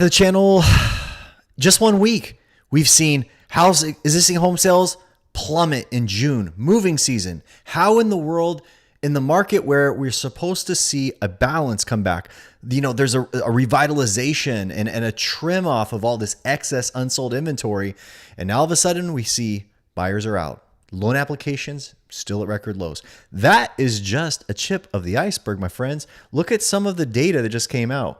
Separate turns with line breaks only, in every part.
The channel, just 1 week, we've seen house existing home sales plummet in June, moving season. How in the world, in the market where we're supposed to see a balance come back, there's a revitalization and a trim off of all this excess unsold inventory. And now all of a sudden we see buyers are out. Loan applications still at record lows. That is just a tip of the iceberg, my friends. Look at some of the data that just came out.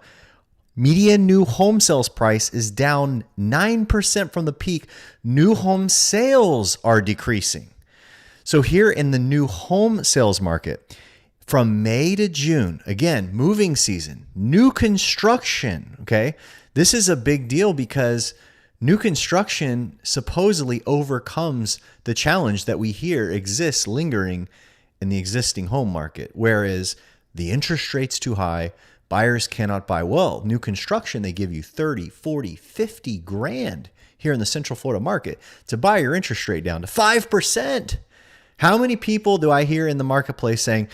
Median new home sales price is down 9% from the peak. New home sales are decreasing. So here in the new home sales market, from May to June, again, moving season, new construction, okay? This is a big deal because new construction supposedly overcomes the challenge that we hear exists lingering in the existing home market, whereas the interest rate's too high, buyers cannot buy. Well, new construction, they give you 30, 40, 50 grand here in the Central Florida market to buy your interest rate down to 5%. How many people do I hear in the marketplace saying,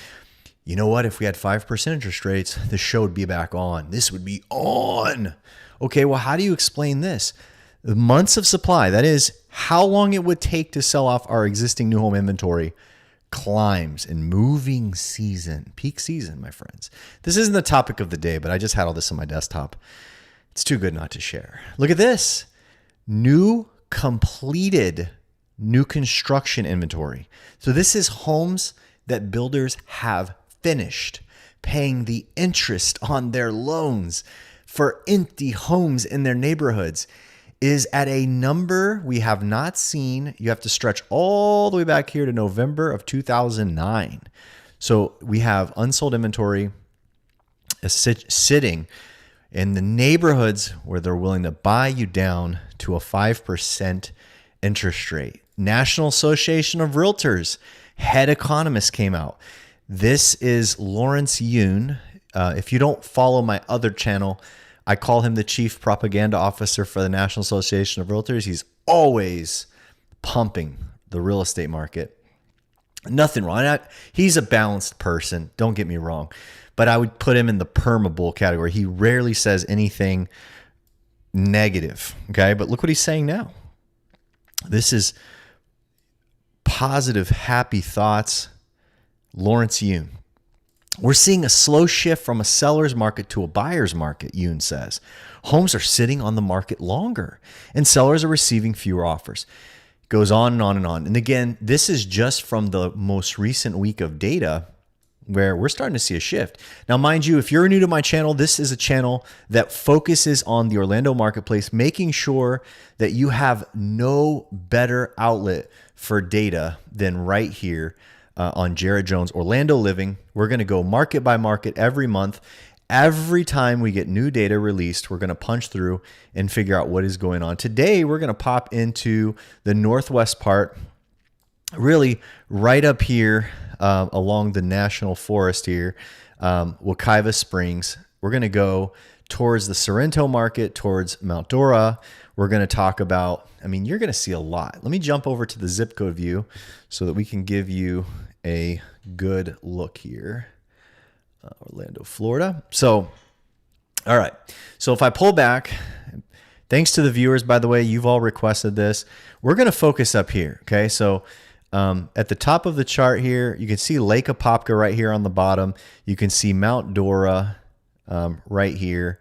you know what, if we had 5% interest rates, the show would be back on. This would be on. Okay, well, how do you explain this? The months of supply, that is how long it would take to sell off our existing new home inventory, climbs in moving season, peak season, my friends. This isn't the topic of the day, but I just had all this on my desktop. It's too good not to share. Look at this. New completed new construction inventory. So this is homes that builders have finished, paying the interest on their loans for empty homes in their neighborhoods, is at a number we have not seen. You have to stretch all the way back here to November of 2009. So we have unsold inventory sitting in the neighborhoods where they're willing to buy you down to a 5% interest rate. National Association of Realtors head economist came out. This is Lawrence Yun. If you don't follow my other channel, I call him the chief propaganda officer for the National Association of Realtors. He's always pumping the real estate market. Nothing wrong. He's a balanced person. Don't get me wrong. But I would put him in the perma-bull category. He rarely says anything negative. Okay. But look what he's saying now. This is positive, happy thoughts. Lawrence Yun. We're seeing a slow shift from a seller's market to a buyer's market, Yoon says. Homes are sitting on the market longer and sellers are receiving fewer offers. Goes on and on and on. And again, this is just from the most recent week of data where we're starting to see a shift. Now, mind you, if you're new to my channel, this is a channel that focuses on the Orlando marketplace, making sure that you have no better outlet for data than right here on Jared Jones Orlando Living. We're going to go market by market every month. Every time we get new data released, we're going to punch through and figure out what is going on. Today, we're going to pop into the northwest part, really right up here along the National Forest here, Wekiva Springs. We're going to go towards the Sorrento market, towards Mount Dora. We're going to talk about, you're going to see a lot. Let me jump over to the zip code view so that we can give you a good look here. Orlando, Florida. So, all right. So if I pull back, thanks to the viewers, by the way, you've all requested this. We're going to focus up here. Okay. So at the top of the chart here, you can see Lake Apopka right here on the bottom. You can see Mount Dora right here,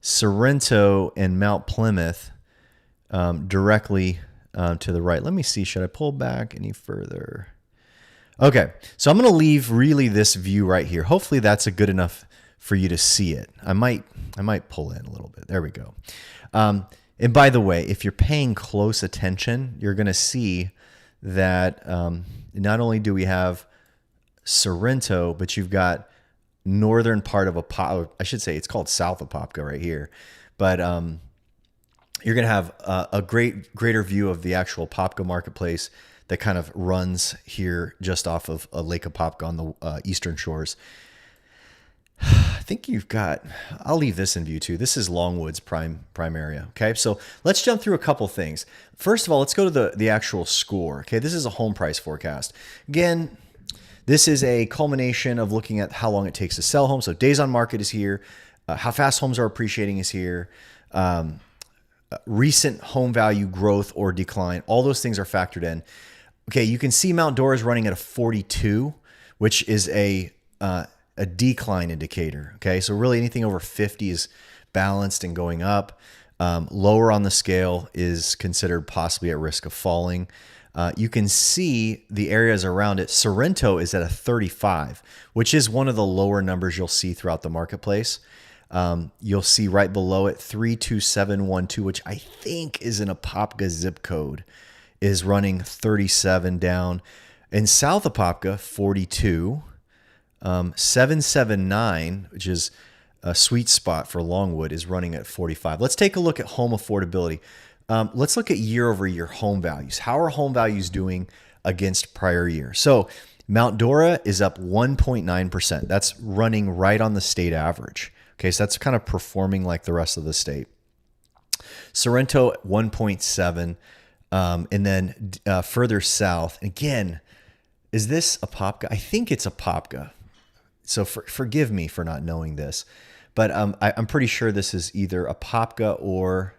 Sorrento and Mount Plymouth directly to the right. Let me see. Should I pull back any further? Okay, so I'm going to leave really this view right here. Hopefully that's good enough for you to see it. I might pull in a little bit. There we go. And by the way, if you're paying close attention, you're going to see that not only do we have Sorrento, but you've got northern part of I should say it's called South Apopka right here. But you're going to have a greater view of the actual Apopka marketplace that kind of runs here just off of Lake Apopka on the eastern shores. I think I'll leave this in view too. This is Longwood's prime area. Okay, so let's jump through a couple things. First of all, let's go to the actual score. Okay, this is a home price forecast. Again, this is a culmination of looking at how long it takes to sell homes. So days on market is here. How fast homes are appreciating is here. recent home value growth or decline. All those things are factored in. Okay, you can see Mount Dora is running at a 42, which is a decline indicator. Okay, so really anything over 50 is balanced and going up. Lower on the scale is considered possibly at risk of falling. You can see the areas around it. Sorrento is at a 35, which is one of the lower numbers you'll see throughout the marketplace. You'll see right below it 32712, which I think is an Apopka zip code, is running 37 down. In South Apopka, 42. 779, which is a sweet spot for Longwood, is running at 45. Let's take a look at home affordability. Let's look at year over year home values. How are home values doing against prior year? So Mount Dora is up 1.9%. That's running right on the state average. Okay, so that's kind of performing like the rest of the state. Sorrento 1.7, and then further south. Again, is this Apopka? I think it's Apopka. So forgive me for not knowing this, but I'm pretty sure this is either Apopka or,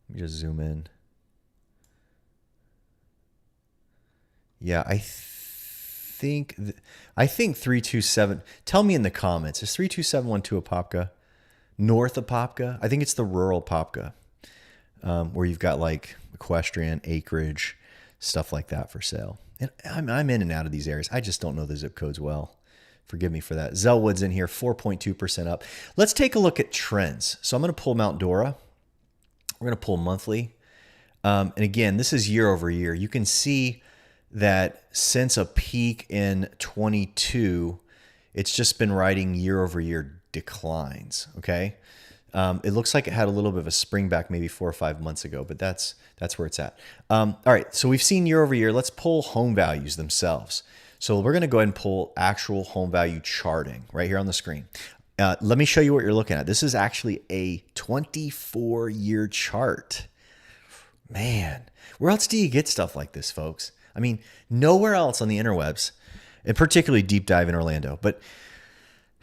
let me just zoom in. Yeah, I think 327. Tell me in the comments, is 32712 Apopka? North Apopka? I think it's the rural Apopka, where you've got like equestrian, acreage, stuff like that for sale. And I'm in and out of these areas. I just don't know the zip codes well. Forgive me for that. Zellwood's in here, 4.2% up. Let's take a look at trends. So I'm going to pull Mount Dora. We're going to pull monthly. And again, this is year over year. You can see that since a peak in 22, it's just been riding year over year declines. Okay. It looks like it had a little bit of a spring back maybe 4 or 5 months ago, but that's where it's at. All right. So we've seen year over year. Let's pull home values themselves. So we're going to go ahead and pull actual home value charting right here on the screen. Let me show you what you're looking at. This is actually a 24-year chart. Man, where else do you get stuff like this, folks? I mean, nowhere else on the interwebs, and particularly deep dive in Orlando. But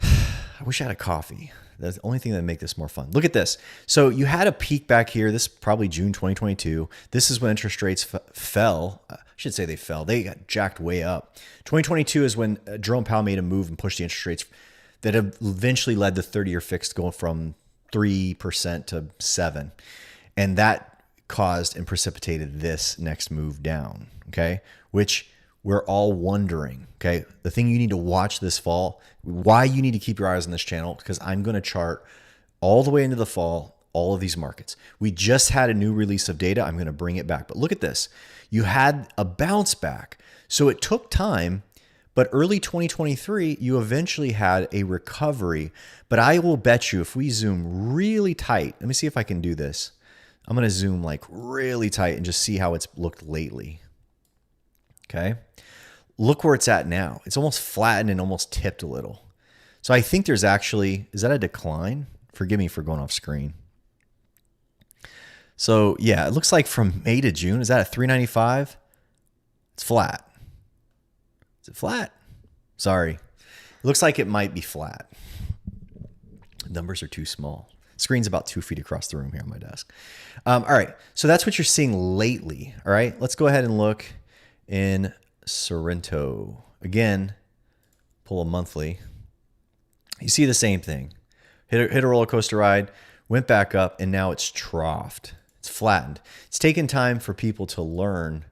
I wish I had a coffee. That's the only thing that would make this more fun. Look at this. So you had a peak back here. This is probably June 2022. This is when interest rates fell. I should say they fell. They got jacked way up. 2022 is when Jerome Powell made a move and pushed the interest rates that eventually led the 30-year fixed going from 3% to 7%. And that caused and precipitated this next move down, okay? Which we're all wondering, okay? The thing you need to watch this fall, why you need to keep your eyes on this channel, because I'm going to chart all the way into the fall, all of these markets. We just had a new release of data. I'm going to bring it back. But look at this. You had a bounce back. So it took time, but early 2023, you eventually had a recovery. But I will bet you if we zoom really tight, let me see if I can do this. I'm going to zoom like really tight and just see how it's looked lately. Okay. Look where it's at now. It's almost flattened and almost tipped a little. So I think there's actually, is that a decline? Forgive me for going off screen. So yeah, it looks like from May to June, is that a 395? It's flat. Is it flat? Sorry. It looks like it might be flat. The numbers are too small. Screen's about 2 feet across the room here on my desk. All right. So that's what you're seeing lately. All right. Let's go ahead and look in Sorrento. Again, pull a monthly. You see the same thing. Hit a roller coaster ride, went back up, and now it's troughed. It's flattened. It's taken time for people to learn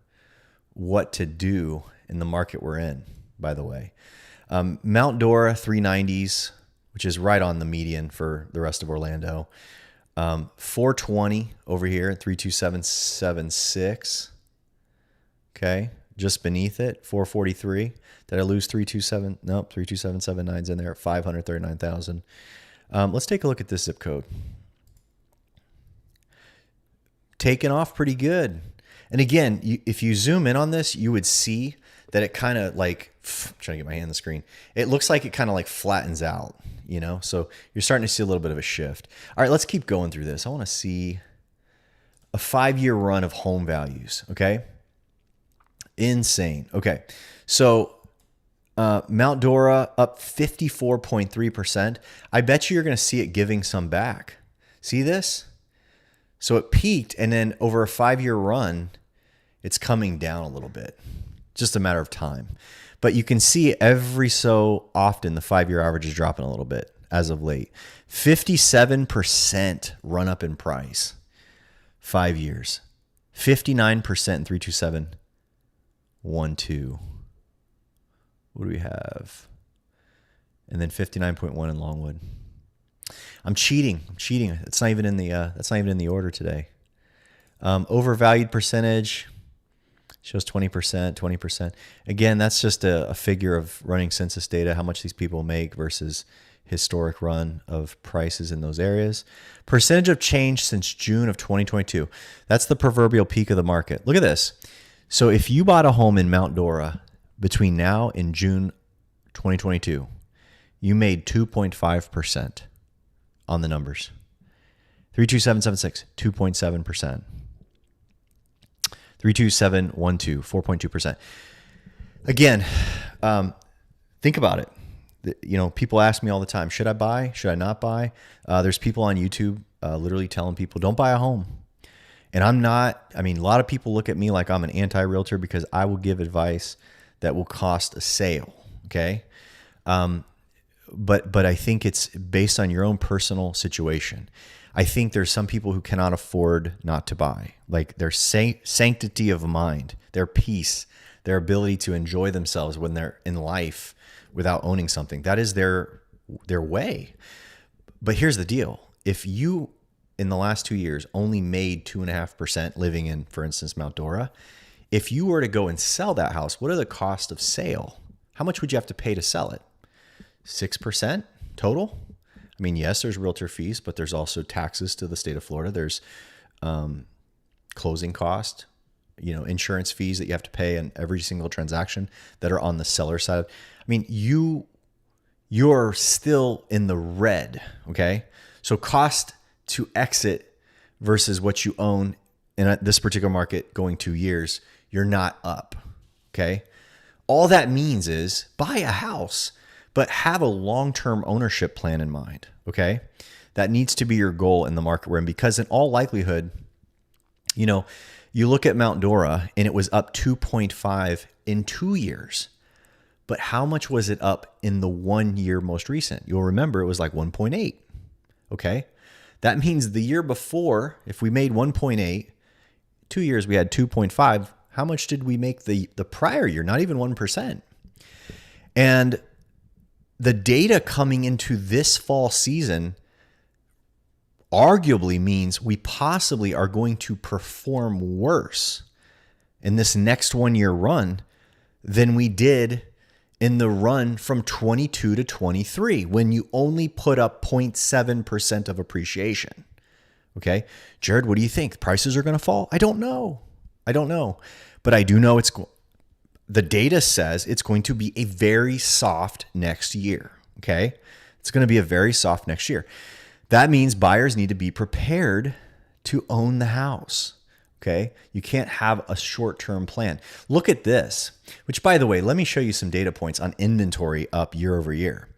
what to do in the market we're in, by the way. Mount Dora, 390s, which is right on the median for the rest of Orlando. 420 over here, 32776. Okay. Just beneath it, 443. Did I lose 327? Nope, 32779's in there at 539,000. Let's take a look at this zip code. Taken off pretty good. And again, if you zoom in on this, you would see that it kind of like, I'm trying to get my hand on the screen. It looks like it kind of like flattens out, you know? So you're starting to see a little bit of a shift. All right, let's keep going through this. I want to see a 5-year run of home values, okay? Insane. Okay. So Mount Dora up 54.3%. I bet you're going to see it giving some back. See this? So it peaked, and then over a 5-year run, it's coming down a little bit. Just a matter of time. But you can see every so often the 5-year average is dropping a little bit as of late. 57% run up in price, 5 years. 59% in 32712. What do we have? And then 59.1 in Longwood. I'm cheating. It's not even in the that's not even in the order today. Overvalued percentage shows 20%. Again, that's just a figure of running census data, how much these people make versus historic run of prices in those areas. Percentage of change since June of 2022. That's the proverbial peak of the market. Look at this. So if you bought a home in Mount Dora between now and June 2022, you made 2.5% on the numbers. 32776, 2.7%. 32712, 4.2%. Again, think about it. People ask me all the time, should I buy? Should I not buy? There's people on YouTube literally telling people, don't buy a home. And I'm not, a lot of people look at me like I'm an anti-realtor because I will give advice that will cost a sale. Okay. But I think it's based on your own personal situation. I think there's some people who cannot afford not to buy, like their sanctity of mind, their peace, their ability to enjoy themselves when they're in life without owning something. That is their way. But here's the deal. If you, in the last 2 years, only made 2.5% living in, for instance, Mount Dora, if you were to go and sell that house, what are the costs of sale? How much would you have to pay to sell it? 6% total? Yes, there's realtor fees, but there's also taxes to the state of Florida. There's closing cost, insurance fees that you have to pay on every single transaction that are on the seller side. You're still in the red, okay? So cost to exit versus what you own in this particular market going 2 years, you're not up, okay? All that means is buy a house, but have a long-term ownership plan in mind, okay? That needs to be your goal in the market we're in, because in all likelihood, you look at Mount Dora and it was up 2.5 in 2 years. But how much was it up in the 1 year most recent? You'll remember it was like 1.8, okay? That means the year before, if we made 1.8, 2 years we had 2.5. How much did we make the prior year? Not even 1%. And the data coming into this fall season arguably means we possibly are going to perform worse in this next 1 year run than we did in the run from 22 to 23, when you only put up 0.7% of appreciation. Okay. Jared, what do you think? Prices are going to fall? I don't know. But I do know the data says it's going to be a very soft next year. Okay. It's going to be a very soft next year. That means buyers need to be prepared to own the house. Okay. You can't have a short-term plan. Look at this, which, by the way, let me show you some data points on inventory up year over year.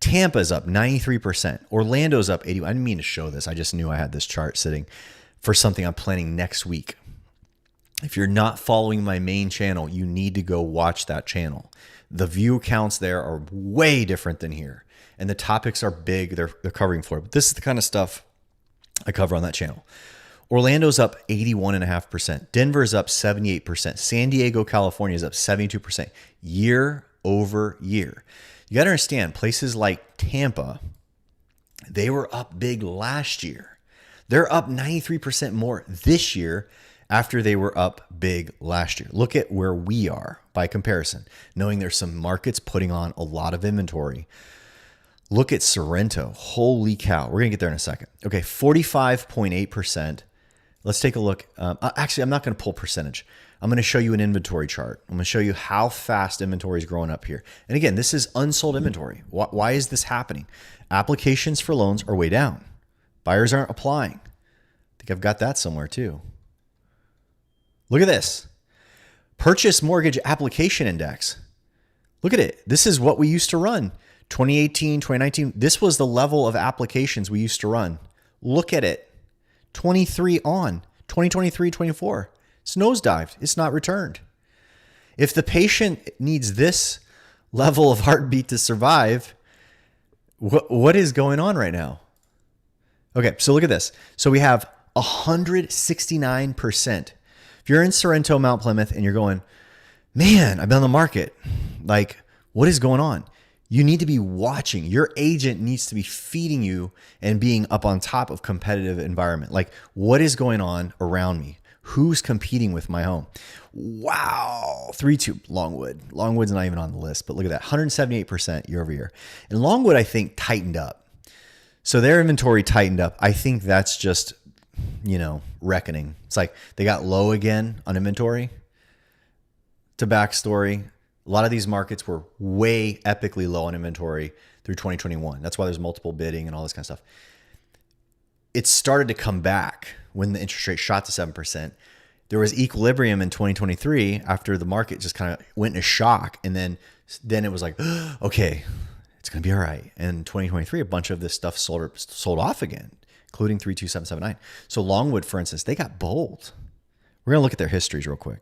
Tampa's up 93%. Orlando's up 80%. I didn't mean to show this. I just knew I had this chart sitting for something I'm planning next week. If you're not following my main channel, you need to go watch that channel. The view counts there are way different than here. And the topics are big. They're covering for it. But this is the kind of stuff I cover on that channel. Orlando's up 81.5%. Denver's up 78%. San Diego, California is up 72% year over year. You got to understand, places like Tampa, they were up big last year. They're up 93% more this year after they were up big last year. Look at where we are by comparison, knowing there's some markets putting on a lot of inventory. Look at Sorrento. Holy cow. We're going to get there in a second. Okay, 45.8%. Let's take a look. Actually, I'm not going to pull percentage. I'm going to show you an inventory chart. I'm going to show you how fast inventory is growing up here. And again, this is unsold inventory. Why is this happening? Applications for loans are way down. Buyers aren't applying. I think I've got that somewhere too. Look at this. Purchase mortgage application index. Look at it. This is what we used to run. 2018, 2019. This was the level of applications we used to run. Look at it. 23 on, 2023, 24. It's nosedived. It's not returned. If the patient needs this level of heartbeat to survive, what is going on right now? Okay, so look at this. So we have 169%. If you're in Sorrento, Mount Plymouth, and you're going, man, I've been on the market. Like, what is going on? You need to be watching. Your agent needs to be feeding you and being up on top of competitive environment. Like, what is going on around me? Who's competing with my home? Wow. 3-2 Longwood. Longwood's not even on the list, but look at that. 178% year over year. And Longwood, I think, tightened up. So their inventory tightened up. I think that's just, reckoning. It's like they got low again on inventory. To backstory, a lot of these markets were way epically low on inventory through 2021. That's why there's multiple bidding and all this kind of stuff. It started to come back when the interest rate shot to 7%. There was equilibrium in 2023 after the market just kind of went into shock. And then it was like, okay, it's going to be all right. And in 2023, a bunch of this stuff sold off again, including 32779. So Longwood, for instance, they got bold. We're going to look at their histories real quick.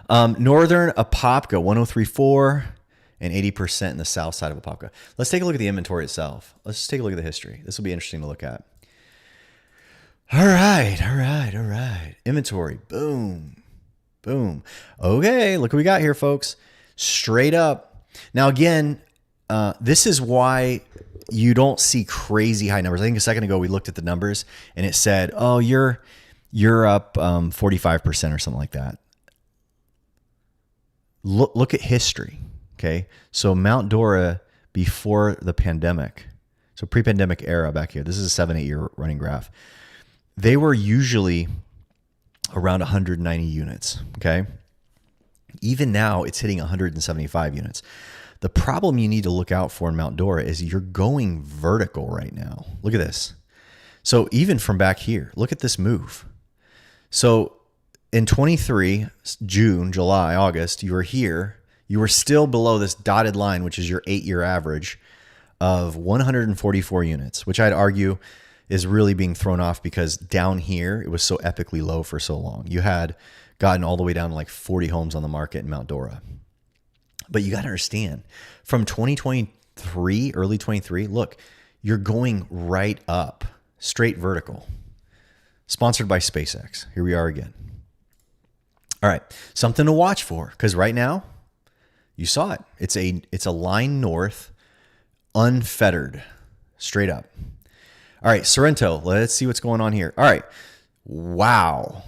Northern Apopka, 103.4 and 80% in the south side of Apopka. Let's take a look at the inventory itself. Let's just take a look at the history. This will be interesting to look at. All right. Inventory, boom, boom. Okay, look what we got here, folks. Straight up. Now, again, this is why you don't see crazy high numbers. I think a second ago we looked at the numbers and it said, oh, you're up 45% or something like that. Look at history, okay? So Mount Dora before the pandemic, so pre-pandemic era back here, this is a 7-8 year running graph. They were usually around 190 units, okay? Even now, it's hitting 175 units. The problem you need to look out for in Mount Dora is you're going vertical right now. Look at this. So even from back here, look at this move. So in 23, June, July, August, you were here. You were still below this dotted line, which is your 8-year average of 144 units, which I'd argue is really being thrown off because down here, it was so epically low for so long. You had gotten all the way down to like 40 homes on the market in Mount Dora. But you got to understand, from 2023, early 23, look, you're going right up, straight vertical. Sponsored by SpaceX. Here we are again. All right, something to watch for, because right now, you saw it. It's a line north, unfettered, straight up. All right, Sorrento, let's see what's going on here. All right, wow.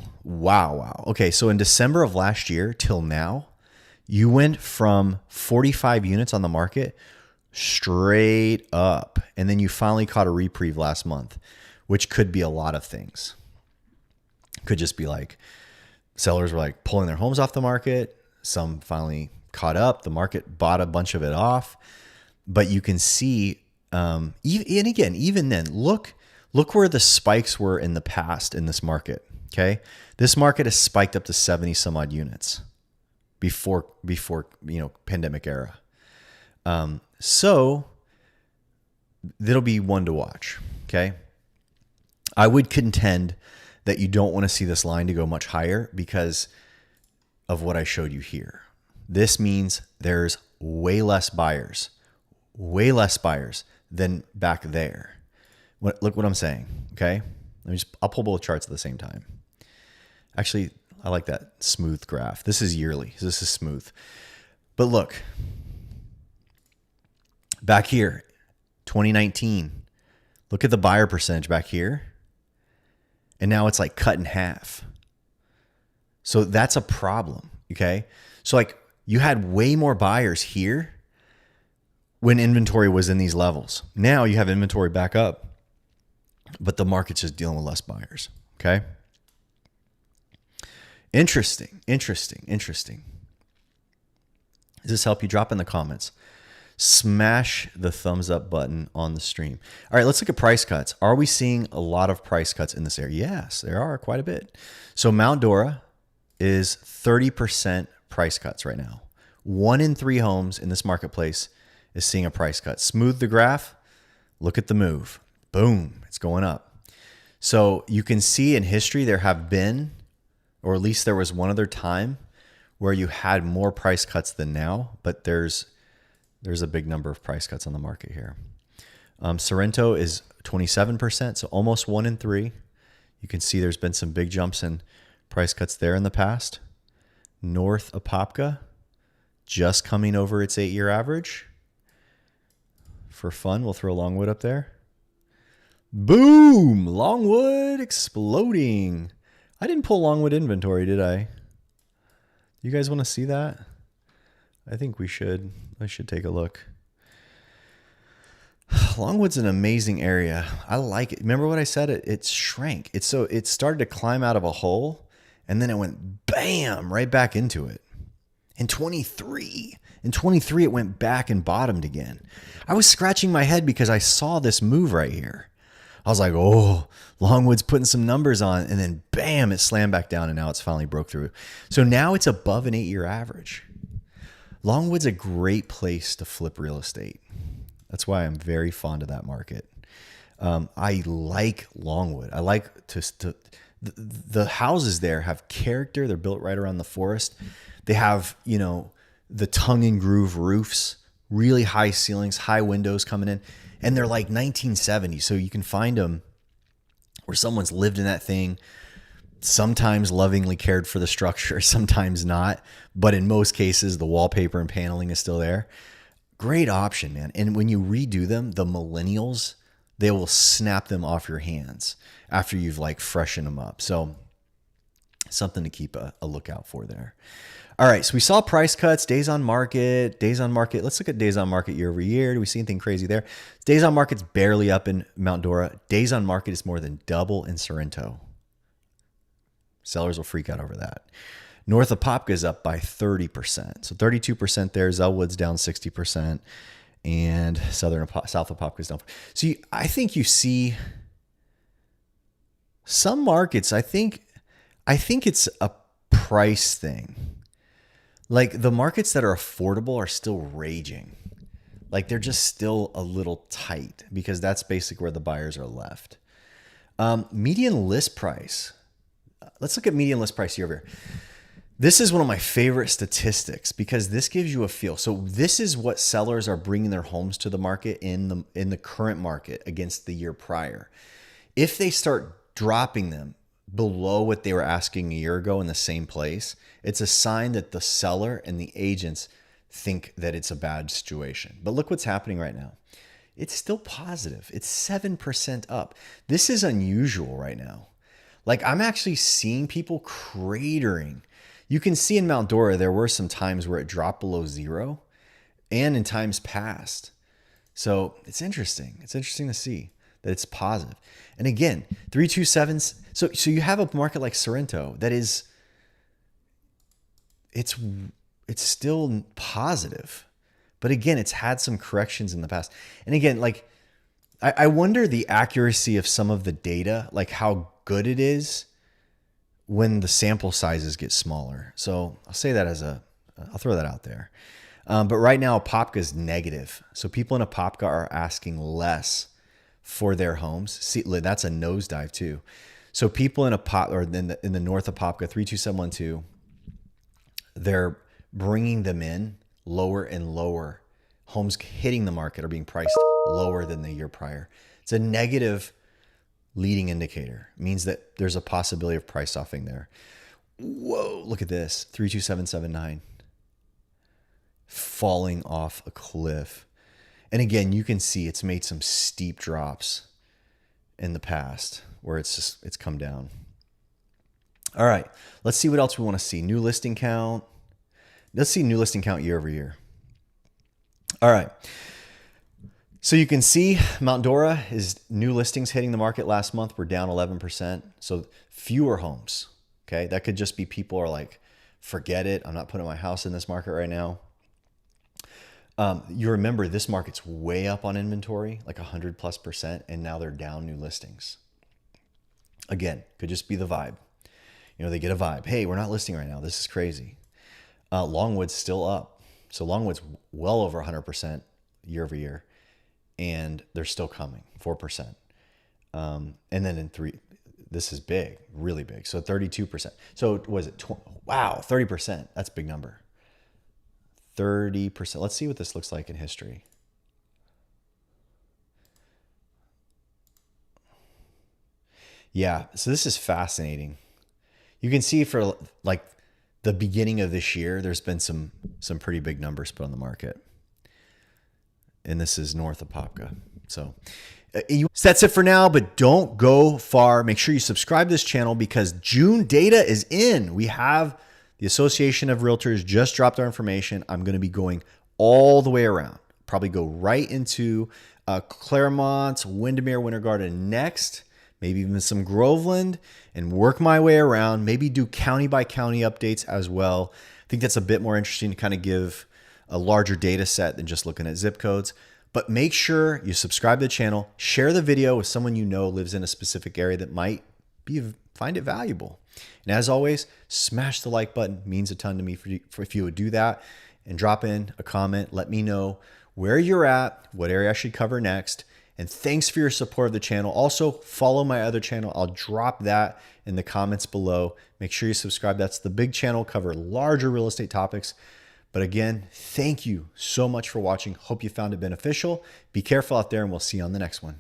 Okay, so in December of last year till now, you went from 45 units on the market straight up, and then you finally caught a reprieve last month, which could be a lot of things. Could just be like sellers were like pulling their homes off the market. Some finally caught up. The market bought a bunch of it off. But you can see, and again, even then, look where the spikes were in the past in this market. Okay, this market has spiked up to 70 some odd units before pandemic era. So that'll be one to watch. Okay, I would contend that you don't want to see this line to go much higher because of what I showed you here. This means there's way less buyers than back there. Look what I'm saying, okay? I'll pull both charts at the same time. Actually, I like that smooth graph. This is yearly. This is smooth. But look, back here, 2019, look at the buyer percentage back here. And now it's like cut in half. So that's a problem, okay? So like you had way more buyers here when inventory was in these levels. Now you have inventory back up, but the market's just dealing with less buyers, okay? Interesting. Does this help you? Drop in the comments. Smash the thumbs up button on the stream. All right, let's look at price cuts. Are we seeing a lot of price cuts in this area? Yes, there are quite a bit. So Mount Dora is 30% price cuts right now. 1 in 3 homes in this marketplace is seeing a price cut. Smooth the graph. Look at the move. Boom. It's going up. So you can see in history there have been, or at least there was one other time where you had more price cuts than now, but there's a big number of price cuts on the market here. Sorrento is 27%, so almost 1 in 3. You can see there's been some big jumps in price cuts there in the past. North Apopka, just coming over its 8-year average. For fun, we'll throw Longwood up there. Boom! Longwood exploding. I didn't pull Longwood inventory, did I? You guys want to see that? I think we should. I should take a look. Longwood's an amazing area. I like it. Remember what I said? It shrank. It started to climb out of a hole, and then it went bam right back into it. In 23, it went back and bottomed again. I was scratching my head because I saw this move right here. I was like, oh, Longwood's putting some numbers on, and then bam, it slammed back down, and now it's finally broke through. So now it's above an 8-year average. Longwood's a great place to flip real estate. That's why I'm very fond of that market. I like Longwood. I like the houses there have character. They're built right around the forest. They have, the tongue and groove roofs, really high ceilings, high windows coming in, and they're like 1970. So you can find them where someone's lived in that thing, sometimes lovingly cared for the structure, sometimes not. But in most cases, the wallpaper and paneling is still there. Great option, man. And when you redo them, the millennials, they will snap them off your hands after you've freshened them up. So something to keep a lookout for there. All right, so we saw price cuts, days on market. Let's look at days on market year over year. Do we see anything crazy there? Days on market's barely up in Mount Dora. Days on market is more than double in Sorrento. Sellers will freak out over that. North Apopka is up by 30%. So 32% there. Zellwood's down 60%. And South Apopka is down. So I think you see some markets, I think it's a price thing. The markets that are affordable are still raging. They're just still a little tight because that's basically where the buyers are left. Median list price. Let's look at median list price year over year. This is one of my favorite statistics because this gives you a feel. So this is what sellers are bringing their homes to the market in the current market against the year prior. If they start dropping them below what they were asking a year ago in the same place, it's a sign that the seller and the agents think that it's a bad situation. But look what's happening right now. It's still positive. It's 7% up. This is unusual right now. I'm actually seeing people cratering. You can see in Mount Dora, there were some times where it dropped below 0 and in times past. So it's interesting. It's interesting to see that it's positive. And again, 327s. So you have a market like Sorrento that is, it's still positive. But again, it's had some corrections in the past. And again, I wonder the accuracy of some of the data, how good it is when the sample sizes get smaller. So I'll say that I'll throw that out there. But right now, Apopka is negative. So people in Apopka are asking less for their homes. See, that's a nosedive too. So people in in the North Apopka, 32712, they're bringing them in lower and lower. Homes hitting the market are being priced lower than the year prior. It's a negative leading indicator. It means that there's a possibility of price softening there. Whoa, look at this. 32779 falling off a cliff. And again, you can see it's made some steep drops in the past where it's come down. All right, let's see what else we want to see. New listing count. Let's see new listing count year over year. All right. So you can see Mount Dora is new listings hitting the market last month. We're down 11%. So fewer homes. Okay. That could just be people are like, forget it. I'm not putting my house in this market right now. You remember this market's way up on inventory, like 100+%. And now they're down new listings. Again, could just be the vibe. They get a vibe. Hey, we're not listing right now. This is crazy. Longwood's still up. So Longwood's well over 100% year over year. And they're still coming, 4%. And then in three, this is big, really big. So 32%. So was it, wow, 30%. That's a big number. 30%. Let's see what this looks like in history. Yeah, so this is fascinating. You can see for like the beginning of this year, there's been some pretty big numbers put on the market. And this is north of Popka. So that's it for now, but don't go far. Make sure you subscribe to this channel because June data is in. We have the Association of Realtors just dropped our information. I'm going to be going all the way around. Probably go right into Claremont, Windermere, Winter Garden next, maybe even some Groveland, and work my way around. Maybe do county by county updates as well. I think that's a bit more interesting to kind of give a larger data set than just looking at zip codes. But make sure you subscribe to the channel, share the video with someone you know lives in a specific area that might find it valuable. And as always, smash the like button. It means a ton to me if you would do that. And drop in a comment. Let me know where you're at, what area I should cover next. And thanks for your support of the channel. Also, follow my other channel. I'll drop that in the comments below. Make sure you subscribe. That's the big channel, cover larger real estate topics. But again, thank you so much for watching. Hope you found it beneficial. Be careful out there, and we'll see you on the next one.